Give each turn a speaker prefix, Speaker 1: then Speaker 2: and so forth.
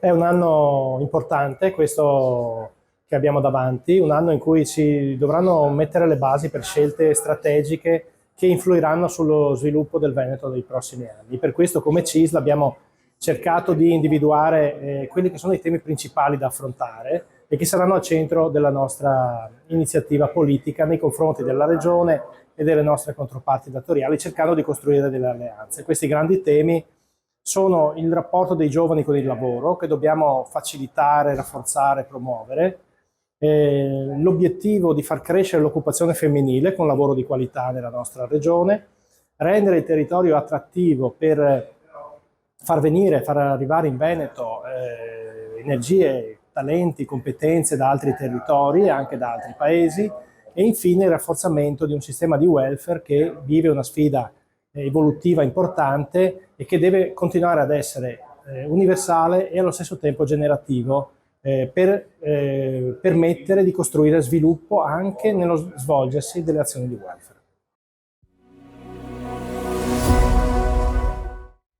Speaker 1: È un anno importante questo che abbiamo davanti, un anno in cui si dovranno mettere le basi per scelte strategiche che influiranno sullo sviluppo del Veneto nei prossimi anni. Per questo come CISL abbiamo cercato di individuare quelli che sono i temi principali da affrontare e che saranno al centro della nostra iniziativa politica nei confronti della Regione e delle nostre controparti datoriali, cercando di costruire delle alleanze. Questi grandi temi sono il rapporto dei giovani con il lavoro, che dobbiamo facilitare, rafforzare, promuovere, l'obiettivo di far crescere l'occupazione femminile con lavoro di qualità nella nostra regione, rendere il territorio attrattivo per far arrivare in Veneto energie, talenti, competenze da altri territori e anche da altri paesi, e infine il rafforzamento di un sistema di welfare che vive una sfida evolutiva importante e che deve continuare ad essere universale e allo stesso tempo generativo per permettere di costruire sviluppo anche nello svolgersi delle azioni di welfare.